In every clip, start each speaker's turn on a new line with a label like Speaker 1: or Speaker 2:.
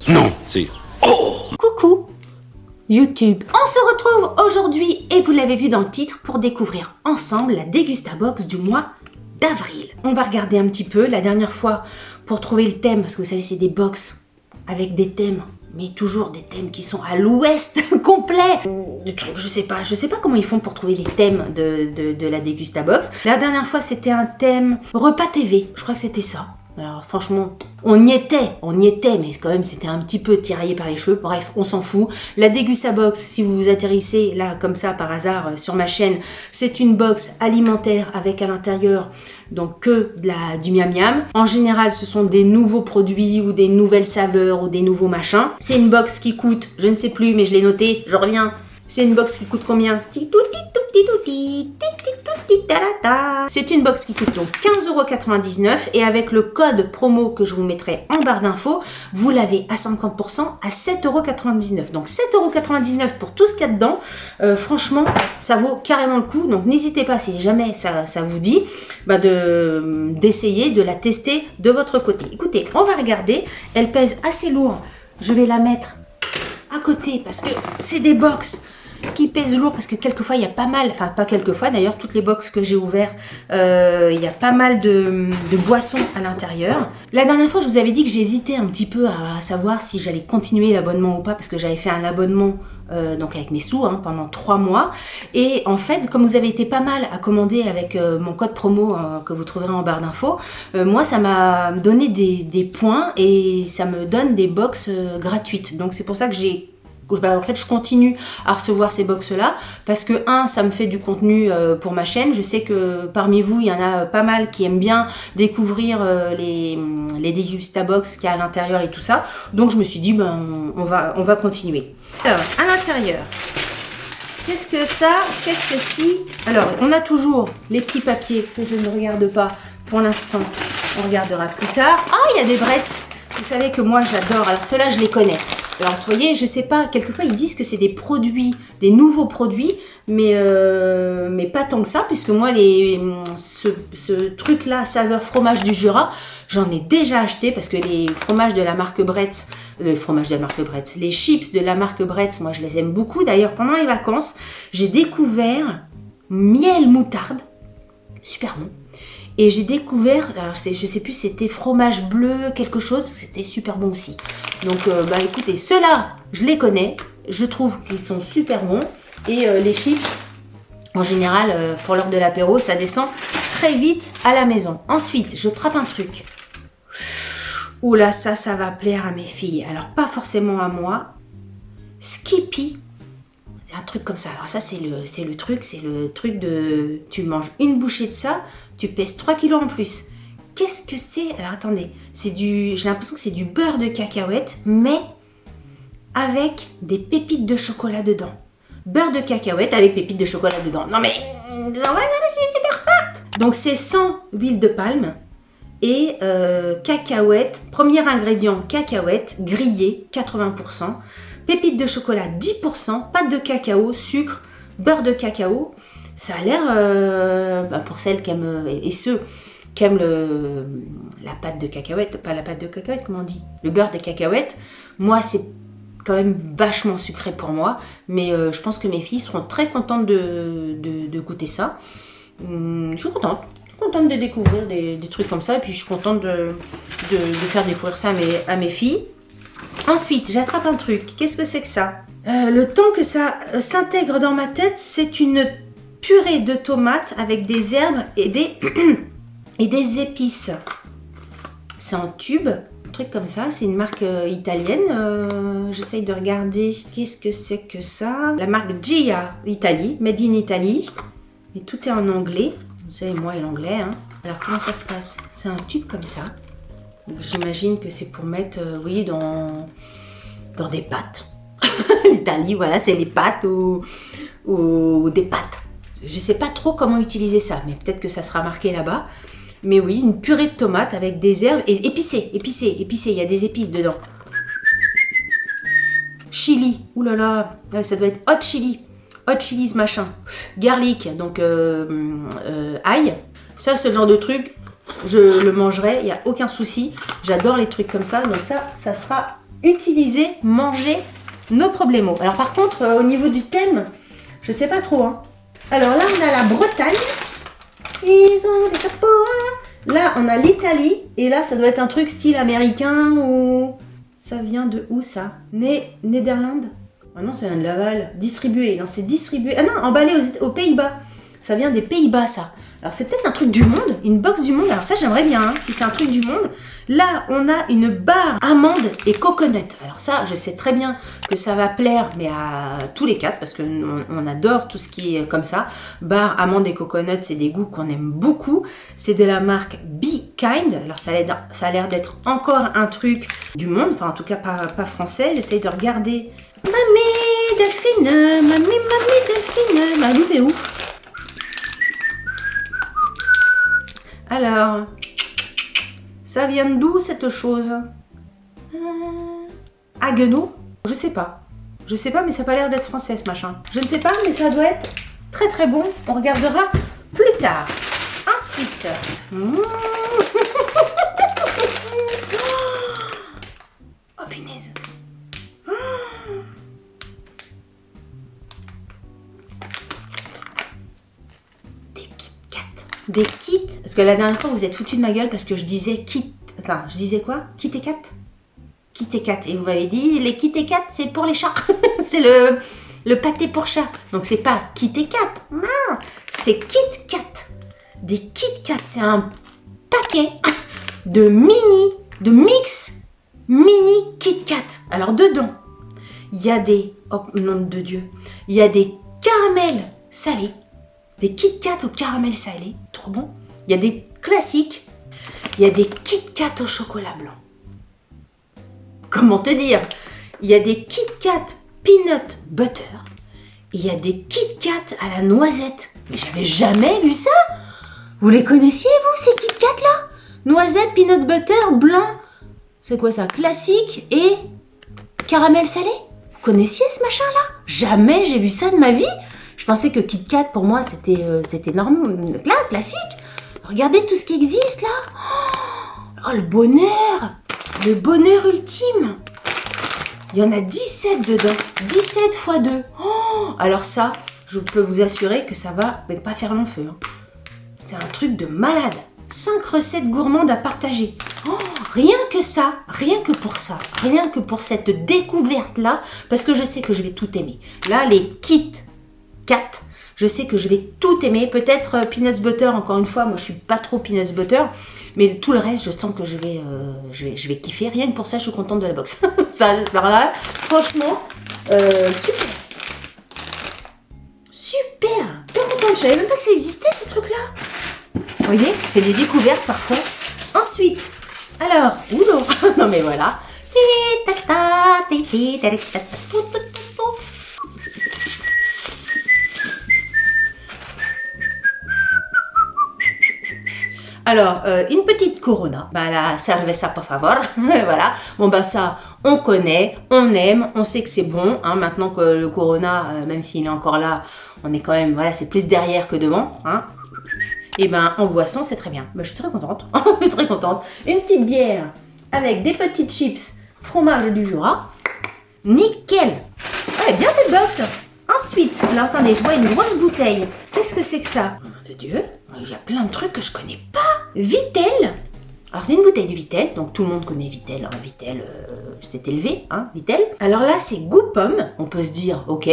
Speaker 1: Non, c'est... Oh!
Speaker 2: Coucou YouTube. On se retrouve aujourd'hui, et vous l'avez vu dans le titre, pour découvrir ensemble la Dégustabox du mois d'avril. On va regarder un petit peu. La dernière fois, pour trouver le thème, parce que vous savez, c'est des box avec des thèmes, mais toujours des thèmes qui sont à l'ouest complet. Du truc, je sais pas comment ils font pour trouver les thèmes de la Dégustabox. La dernière fois, c'était un thème repas TV. Je crois que c'était ça. Alors franchement, on y était, mais quand même c'était un petit peu tiraillé par les cheveux. Bref, on s'en fout. La Dégustabox, si vous vous atterrissez là comme ça par hasard sur ma chaîne, c'est une box alimentaire avec à l'intérieur donc que du miam miam. En général, ce sont des nouveaux produits ou des nouvelles saveurs ou des nouveaux machins. C'est une box qui coûte, je ne sais plus, mais je l'ai noté, je reviens. C'est une box qui coûte combien? C'est une box qui coûte donc 15,99 € et avec le code promo que je vous mettrai en barre d'infos, vous l'avez à 50% à 7,99 €. Donc 7,99 € pour tout ce qu'il y a dedans. Franchement, ça vaut carrément le coup. Donc n'hésitez pas, si jamais ça vous dit, d'essayer de la tester de votre côté. Écoutez, on va regarder. Elle pèse assez lourd. Je vais la mettre à côté parce que c'est des box qui pèsent lourd, parce que quelquefois il y a pas mal, enfin pas quelquefois d'ailleurs, toutes les box que j'ai ouvertes, il y a pas mal de boissons à l'intérieur. La dernière fois je vous avais dit que j'hésitais un petit peu à savoir si j'allais continuer l'abonnement ou pas, parce que j'avais fait un abonnement donc avec mes sous pendant 3 mois, et en fait comme vous avez été pas mal à commander avec mon code promo que vous trouverez en barre d'infos, moi ça m'a donné des points et ça me donne des box gratuites. Donc c'est pour ça que en fait, je continue à recevoir ces box-là parce que, ça me fait du contenu pour ma chaîne. Je sais que parmi vous, il y en a pas mal qui aiment bien découvrir les Dégustabox qu'il y a à l'intérieur et tout ça. Donc, je me suis dit, on va continuer. Alors, à l'intérieur, qu'est-ce que ça? Qu'est-ce que si? Alors, on a toujours les petits papiers que je ne regarde pas pour l'instant. On regardera plus tard. Ah, il y a des brettes. Vous savez que moi, j'adore. Alors, ceux-là, je les connais. Alors, vous voyez, je sais pas, quelquefois, ils disent que c'est des produits, des nouveaux produits, mais pas tant que ça, puisque moi, ce truc-là, saveur fromage du Jura, j'en ai déjà acheté, parce que les fromages de la marque Bretz, les chips de la marque Bretz, moi, je les aime beaucoup. D'ailleurs, pendant les vacances, j'ai découvert miel moutarde, super bon. Et j'ai découvert, alors je sais plus, c'était fromage bleu, quelque chose, c'était super bon aussi. Donc, écoutez, ceux-là, je les connais, je trouve qu'ils sont super bons. Et les chips, en général, pour l'heure de l'apéro, ça descend très vite à la maison. Ensuite, je trappe un truc. Oula, ça va plaire à mes filles. Alors, pas forcément à moi. Skippy. Un truc comme ça. Alors ça, c'est le truc de... Tu manges une bouchée de ça, tu pèses 3 kilos en plus. Qu'est-ce que c'est? Alors attendez, j'ai l'impression que c'est du beurre de cacahuète, mais avec des pépites de chocolat dedans. Beurre de cacahuète avec pépites de chocolat dedans. Non mais, je suis super forte. Donc c'est sans huile de palme et cacahuète. Premier ingrédient, cacahuète grillée, 80%. Pépites de chocolat, 10%, pâte de cacao, sucre, beurre de cacao. Ça a l'air, pour celles qui aiment, et ceux qui aiment la pâte de cacahuète, pas la pâte de cacahuète, comment on dit? Le beurre de cacahuète. Moi, c'est quand même vachement sucré pour moi, mais je pense que mes filles seront très contentes de goûter ça. Je suis contente de découvrir des trucs comme ça, et puis je suis contente de faire découvrir ça à mes filles. Ensuite, j'attrape un truc. Qu'est-ce que c'est que ça? Le temps que ça s'intègre dans ma tête, c'est une purée de tomates avec des herbes et des épices. C'est en tube, un truc comme ça. C'est une marque italienne. J'essaye de regarder. Qu'est-ce que c'est que ça? La marque Gia Italie, Made in Italy. Mais tout est en anglais. Vous savez, moi et l'anglais. Alors, comment ça se passe? C'est un tube comme ça. J'imagine que c'est pour mettre, vous voyez, dans des pâtes. L'Italie, voilà, c'est les pâtes ou des pâtes. Je ne sais pas trop comment utiliser ça, mais peut-être que ça sera marqué là-bas. Mais oui, une purée de tomates avec des herbes et épicées. Il y a des épices dedans. Chili, oulala, ça doit être hot chili. Hot chilies machin. Garlic, donc ail. Ça, c'est le genre de truc, je le mangerai, il n'y a aucun souci. J'adore les trucs comme ça, donc ça sera utiliser, manger nos problemos. Alors par contre, au niveau du thème, je sais pas trop. Hein. Alors là, on a la Bretagne. Ils ont des chapeaux. Là, on a l'Italie. Et là, ça doit être un truc style américain ou... Ça vient de où ça? Néderlande? Ah non, ça vient de Laval. Distribué. Non, c'est distribué. Ah non, emballé aux Pays-Bas. Ça vient des Pays-Bas, ça. Alors, c'est peut-être un truc du monde. Une box du monde. Alors ça, j'aimerais bien, hein, si c'est un truc du monde. Là, on a une barre amande et coconut. Alors ça, je sais très bien que ça va plaire, mais à tous les quatre, parce qu'on adore tout ce qui est comme ça. Barre amande et coconut, c'est des goûts qu'on aime beaucoup. C'est de la marque Be Kind. Alors ça a l'air d'être encore un truc du monde, enfin en tout cas pas français. J'essaye de regarder. Mamie Delphine, mamie Delphine. Mamie, mais où? Alors, ça vient d'où cette chose? Haguenau? Je sais pas, mais ça n'a pas l'air d'être français ce machin. Je ne sais pas, mais ça doit être très très bon. On regardera plus tard. Ensuite, oh punaise. Des kits, parce que la dernière fois vous êtes foutu de ma gueule parce que je disais kit. Attends, je disais quoi? Kit et cat? Kit et cat. Et vous m'avez dit les kit et cat c'est pour les chats. C'est le pâté pour chat. Donc c'est pas kit et cat. Non, c'est Kit Kat. Des Kit Kat, c'est un paquet de mix mini Kit Kat. Alors dedans, il y a des, oh nom de Dieu, il y a des caramels salés. Des Kit Kat au caramel salé, trop bon. Il y a des classiques, il y a des Kit Kat au chocolat blanc. Comment te dire? Il y a des Kit Kat peanut butter, et il y a des Kit Kat à la noisette. Mais j'avais jamais vu ça. Vous les connaissiez vous ces Kit Kat là? Noisette, peanut butter, blanc. C'est quoi ça? Classique et caramel salé? Vous connaissiez ce machin là? Jamais j'ai vu ça de ma vie. Je pensais que Kit Kat, pour moi, c'était normal, là, classique. Regardez tout ce qui existe, là. Oh, le bonheur ultime. Il y en a 17 dedans. 17 x 2. Oh, alors ça, je peux vous assurer que ça va même pas faire long feu. Hein. C'est un truc de malade. 5 recettes gourmandes à partager. Oh, rien que ça, rien que pour ça, rien que pour cette découverte-là, parce que je sais que je vais tout aimer. Là, les Kit Kat, je sais que je vais tout aimer. Peut-être peanuts butter, encore une fois, moi je suis pas trop peanuts butter, mais tout le reste, je sens que je vais kiffer. Rien que pour ça, je suis contente de la box. Ça, alors là, franchement, super. Super. Je savais même pas que ça existait, ce truc-là. Vous voyez, je fais des découvertes parfois. Ensuite, alors, oulou, non mais voilà. Alors, une petite Corona, bah la cerveza por favor, voilà. Bon bah ça, on connaît, on aime, on sait que c'est bon. Hein, maintenant que le Corona, même s'il est encore là, on est quand même, voilà, c'est plus derrière que devant. Hein. Et ben en boisson, c'est très bien. Bah, je suis très contente, je suis très contente. Une petite bière avec des petites chips, fromage du Jura, nickel. Ouais, bien cette box. Ensuite, là attendez, je vois une grosse bouteille. Qu'est-ce que c'est que ça? Oh mon Dieu, il y a plein de trucs que je connais pas. Vittel. Alors c'est une bouteille de Vittel, donc tout le monde connaît Vittel. Hein. Vittel, c'est élevé, hein, Vittel. Alors là c'est goût pomme. On peut se dire, ok,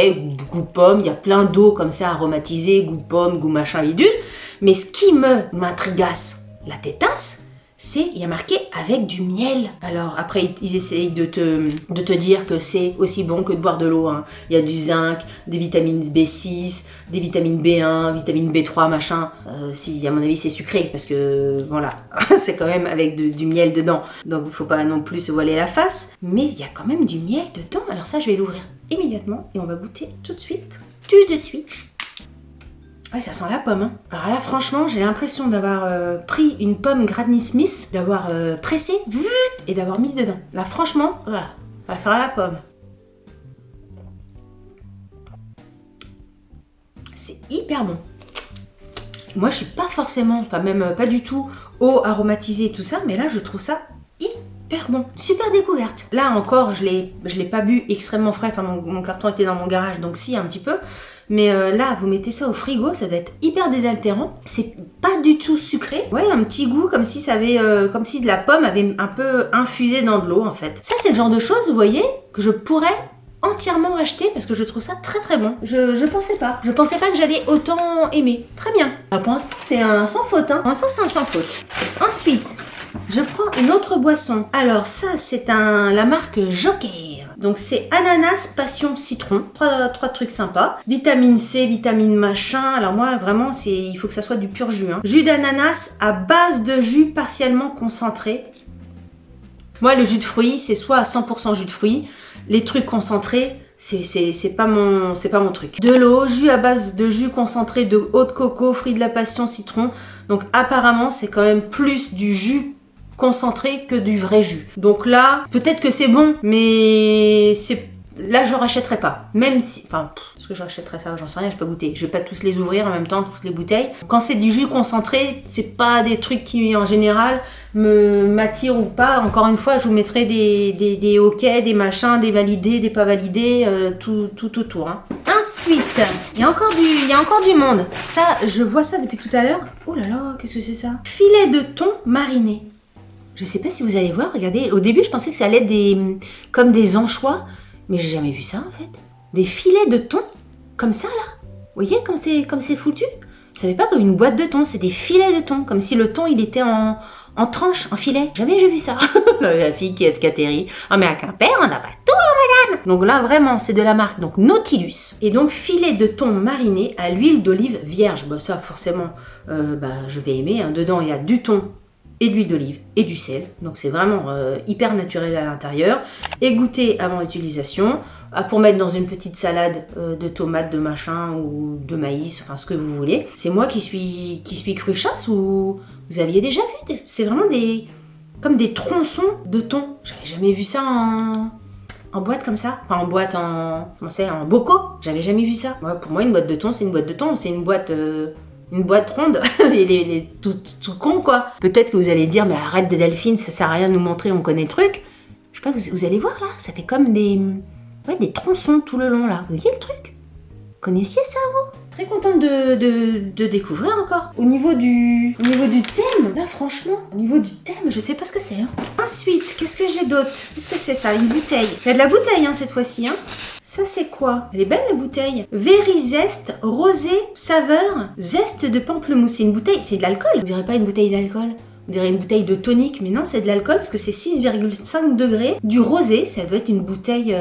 Speaker 2: goût pomme, il y a plein d'eau comme ça aromatisée, goût pomme, goût machin bidule. Mais ce qui m'intrigasse la tétasse, c'est, il y a marqué avec du miel. Alors après, ils essayent de te dire que c'est aussi bon que de boire de l'eau. Hein. Il y a du zinc, des vitamines B6, des vitamines B1, vitamine B3, machin. Si, à mon avis, c'est sucré, parce que, voilà, c'est quand même avec du miel dedans. Donc, il ne faut pas non plus se voiler la face. Mais il y a quand même du miel dedans. Alors ça, je vais l'ouvrir immédiatement et on va goûter tout de suite. Tout de suite. Ouais, ça sent la pomme. Hein. Alors là, franchement, j'ai l'impression d'avoir pris une pomme Granny Smith, d'avoir pressé et d'avoir mis dedans. Là, franchement, voilà, ça va faire la pomme. C'est hyper bon. Moi, je suis pas forcément, enfin même pas du tout eau aromatisée et tout ça, mais là, je trouve ça super bon, super découverte. Là encore, je l'ai pas bu extrêmement frais, enfin mon carton était dans mon garage, donc si, un petit peu. Mais là, vous mettez ça au frigo, ça doit être hyper désaltérant. C'est pas du tout sucré. Ouais, un petit goût comme si ça avait, comme si de la pomme avait un peu infusé dans de l'eau en fait. Ça, c'est le genre de choses, vous voyez, que je pourrais entièrement acheter parce que je trouve ça très très bon. Je pensais pas que j'allais autant aimer. Très bien. Alors, pour l'instant, c'est un sans faute. Pour l'instant, c'est un sans faute. Ensuite, je prends une autre boisson. Alors ça, c'est la marque Joker. Donc c'est ananas, passion, citron. Trois trucs sympas. Vitamine C, vitamine machin. Alors moi, vraiment, il faut que ça soit du pur jus. Jus d'ananas à base de jus partiellement concentré. Moi, le jus de fruits, c'est soit à 100% jus de fruits. Les trucs concentrés, c'est pas mon truc. De l'eau, jus à base de jus concentré de eau de coco, fruits de la passion, citron. Donc apparemment, c'est quand même plus du jus concentré que du vrai jus. Donc là, peut-être que c'est bon, mais là, je rachèterai pas. Même si, enfin, est-ce que je rachèterais ça? J'en sais rien, je peux goûter. Je vais pas tous les ouvrir en même temps, toutes les bouteilles. Quand c'est du jus concentré, c'est pas des trucs qui, en général, m'attirent ou pas. Encore une fois, je vous mettrai des ok, des machins, des validés, des pas validés, tout autour. Ensuite, il y a encore du monde. Ça, je vois ça depuis tout à l'heure. Oh là là, qu'est-ce que c'est ça? Filet de thon mariné. Je sais pas si vous allez voir, regardez. Au début, je pensais que ça allait être comme des anchois. Mais j'ai jamais vu ça en fait. Des filets de thon, comme ça là. Vous voyez comme c'est foutu? Vous savez pas comme une boîte de thon, c'est des filets de thon. Comme si le thon il était en tranche, en filet. Jamais j'ai vu ça. La fille qui est atterrie. Ah mais à Quimper, on n'a pas tout, madame. Donc là vraiment, c'est de la marque donc Nautilus. Et donc filet de thon mariné à l'huile d'olive vierge. Bah ça forcément, je vais aimer. Dedans il y a du thon et de l'huile d'olive et du sel. Donc c'est vraiment hyper naturel à l'intérieur. Égoutté avant utilisation. Pour mettre dans une petite salade de tomates, de machin ou de maïs, enfin ce que vous voulez. C'est moi qui suis cruchasse ou vous aviez déjà vu? C'est vraiment comme des tronçons de thon. J'avais jamais vu ça en boîte comme ça. Enfin en boîte en bocaux. J'avais jamais vu ça. Ouais, pour moi une boîte de thon, c'est une boîte de thon. C'est une boîte ronde, tout con quoi. Peut-être que vous allez dire, mais arrête de Delphine, ça sert à rien de nous montrer, on connaît le truc. Je sais pas, vous allez voir là, ça fait comme des tronçons tout le long là. Vous voyez le truc? Connaissiez ça vous? Très contente de découvrir encore. Au niveau du thème, là franchement, au niveau du thème, je sais pas ce que c'est. Ensuite, qu'est-ce que j'ai d'autre? Qu'est-ce que c'est ça? Une bouteille. Il y a de la bouteille cette fois-ci. Ça c'est quoi? Elle est belle la bouteille. Vérizeste rosé saveur zeste de pamplemousse. C'est une bouteille, c'est de l'alcool. Vous direz pas une bouteille d'alcool? Vous direz une bouteille de tonique, mais non, c'est de l'alcool parce que c'est 6,5 degrés. Du rosé, ça doit être une bouteille,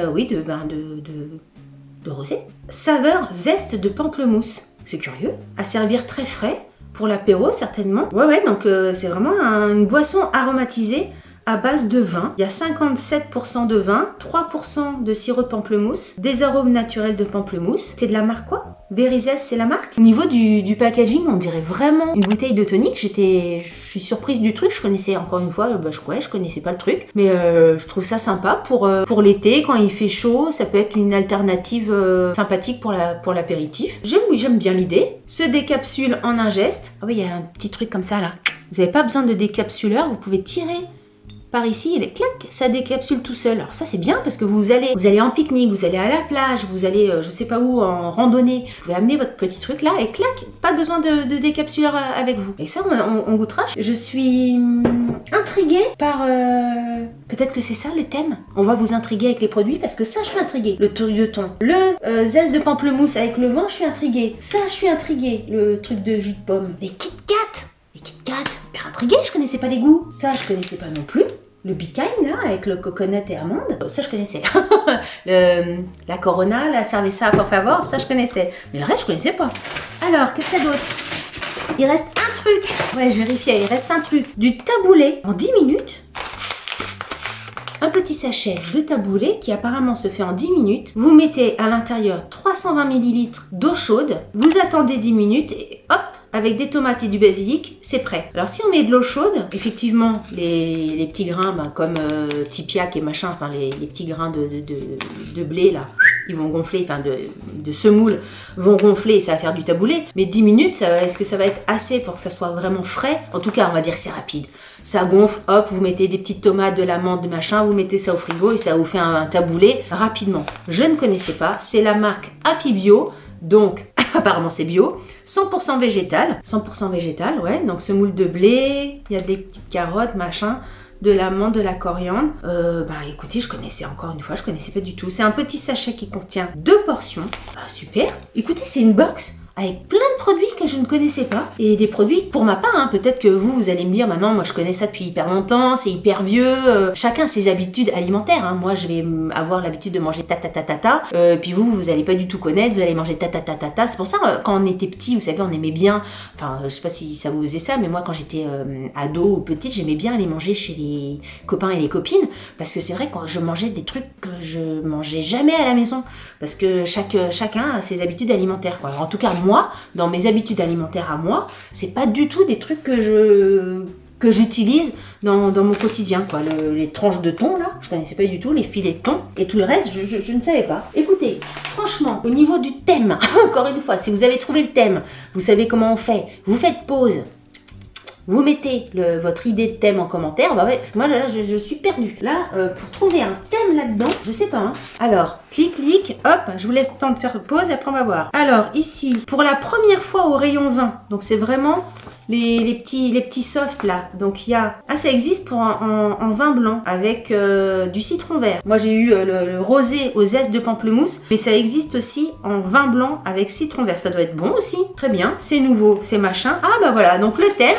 Speaker 2: de rosé. Saveur zeste de pamplemousse. C'est curieux. À servir très frais pour l'apéro certainement. Ouais, donc c'est vraiment une boisson aromatisée à base de vin. Il y a 57% de vin, 3% de sirop de pamplemousse, des arômes naturels de pamplemousse. C'est de la marque quoi? Vérizès, c'est la marque. Au niveau du packaging, on dirait vraiment une bouteille de tonique. Je suis surprise du truc. Je connaissais encore une fois, je connaissais pas le truc, mais je trouve ça sympa pour l'été quand il fait chaud. Ça peut être une alternative sympathique pour l'apéritif. J'aime bien l'idée. Se décapsule en un geste. Ah oui, il y a un petit truc comme ça là. Vous n'avez pas besoin de décapsuleur. Vous pouvez tirer par ici, et clac, ça décapsule tout seul. Alors ça c'est bien parce que vous allez en pique-nique, vous allez à la plage, vous allez je sais pas où en randonnée, vous pouvez amener votre petit truc là et clac, pas besoin de décapsuleur avec vous. Et ça on goûtera. Je suis intriguée par peut-être que c'est ça le thème. On va vous intriguer avec les produits parce que ça je suis intriguée. Le truc de thon, le zeste de pamplemousse avec le vin, je suis intriguée. Ça je suis intriguée. Le truc de jus de pomme, les Kit Kat, hyper intriguée, je connaissais pas les goûts. Ça je connaissais pas non plus. Le Be Kind, là, avec le coconut et amande, ça je connaissais. La Corona, la Cerveza por favor, ça je connaissais. Mais le reste, je connaissais pas. Alors, qu'est-ce qu'il y a d'autre? Il reste un truc. Ouais, je vérifiais, il reste un truc. Du taboulé en 10 minutes. Un petit sachet de taboulé qui apparemment se fait en 10 minutes. Vous mettez à l'intérieur 320 ml d'eau chaude. Vous attendez 10 minutes et hop, avec des tomates et du basilic, c'est prêt. Alors si on met de l'eau chaude, effectivement, les petits grains, comme tipiac et machin, enfin les petits grains de blé là, ils vont gonfler, enfin de semoule vont gonfler et ça va faire du taboulé. Mais 10 minutes, est-ce que ça va être assez pour que ça soit vraiment frais? En tout cas, on va dire que c'est rapide. Ça gonfle, hop, vous mettez des petites tomates, de la menthe, de machin, vous mettez ça au frigo et ça vous fait un taboulé rapidement. Je ne connaissais pas, c'est la marque Happy Bio, donc apparemment c'est bio, 100% végétal, ouais, donc semoule de blé, il y a des petites carottes, machin, de la menthe, de la coriandre. Écoutez, je connaissais pas du tout. C'est un petit sachet qui contient 2 portions. Ah, super. Écoutez, c'est une box avec plein de produits que je ne connaissais pas. Et des produits, pour ma part, hein, peut-être que vous allez me dire, maintenant, moi je connais ça depuis hyper longtemps, c'est hyper vieux. Chacun ses habitudes alimentaires. Hein. Moi, je vais avoir l'habitude de manger ta. Puis vous allez pas du tout connaître, vous allez manger ta. C'est pour ça, quand on était petit, vous savez, on aimait bien, enfin, je sais pas si ça vous faisait ça, mais moi, quand j'étais ado ou petite, j'aimais bien aller manger chez les copains et les copines, parce que c'est vrai que je mangeais des trucs que je mangeais jamais à la maison, parce que chacun a ses habitudes alimentaires, quoi. Alors, en tout cas, moi, dans mes habitudes alimentaires à moi, c'est pas du tout des trucs que j'utilise dans mon quotidien, quoi. Les tranches de thon, là, je connaissais pas du tout, les filets de thon, et tout le reste, je ne savais pas. Écoutez, franchement, au niveau du thème, encore une fois, si vous avez trouvé le thème, vous savez comment on fait, vous faites pause, vous mettez votre idée de thème en commentaire, parce que moi là je suis perdue. Là, pour trouver un thème là-dedans, je sais pas. Hein. Alors, clic, hop, je vous laisse le temps de faire pause, après on va voir. Alors ici, pour la première fois au rayon 20, donc c'est vraiment les petits softs là. Donc il y a, ça existe pour en vin blanc avec du citron vert. Moi j'ai eu le rosé au zeste de pamplemousse, mais ça existe aussi en vin blanc avec citron vert. Ça doit être bon aussi, très bien. C'est nouveau, c'est machin. Ah bah voilà, donc le thème.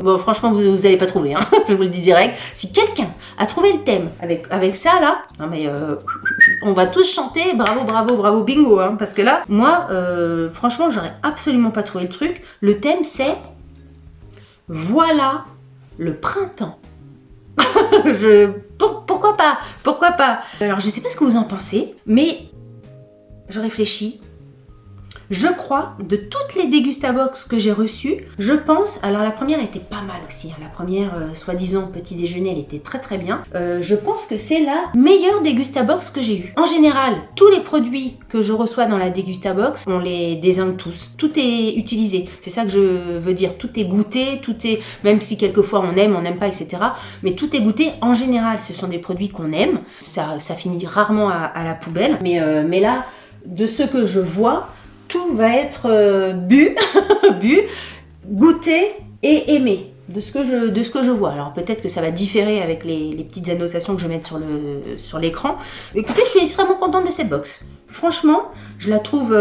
Speaker 2: Bon, franchement, vous allez pas trouver, hein. Je vous le dis direct. Si quelqu'un a trouvé le thème avec ça là, non mais on va tous chanter bravo, bingo, hein, parce que là, moi, franchement, j'aurais absolument pas trouvé le truc. Le thème, c'est voilà le printemps. Pourquoi pas? Alors, je sais pas ce que vous en pensez, mais je réfléchis. Je crois, de toutes les Dégustabox que j'ai reçues, je pense, alors la première était pas mal aussi, hein, la première, soi-disant petit déjeuner, elle était très très bien. Je pense que c'est la meilleure Dégustabox que j'ai eue. En général, tous les produits que je reçois dans la Dégustabox, on les dézingue tous. Tout est utilisé, c'est ça que je veux dire. Tout est goûté, tout est, même si quelquefois on n'aime pas, etc. Mais tout est goûté. En général, ce sont des produits qu'on aime. Ça finit rarement à la poubelle. Mais là, de ce que je vois, tout va être bu, goûté et aimé de ce que je vois. Alors peut-être que ça va différer avec les petites annotations que je vais mettre sur l'écran. Écoutez, je suis extrêmement contente de cette box. Franchement, je la trouve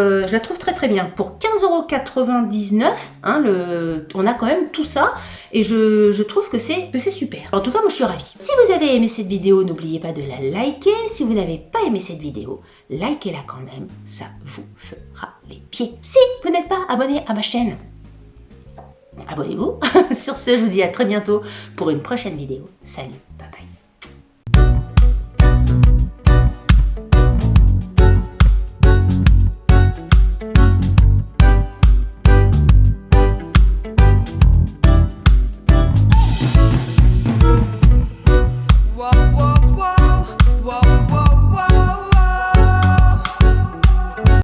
Speaker 2: très très bien. Pour 15,99 €, hein, on a quand même tout ça et je trouve que c'est super. En tout cas, moi je suis ravie. Si vous avez aimé cette vidéo, n'oubliez pas de la liker. Si vous n'avez pas aimé cette vidéo, likez-la quand même, ça vous fera les pieds. Si vous n'êtes pas abonné à ma chaîne, abonnez-vous. Sur ce, je vous dis à très bientôt pour une prochaine vidéo. Salut, bye bye.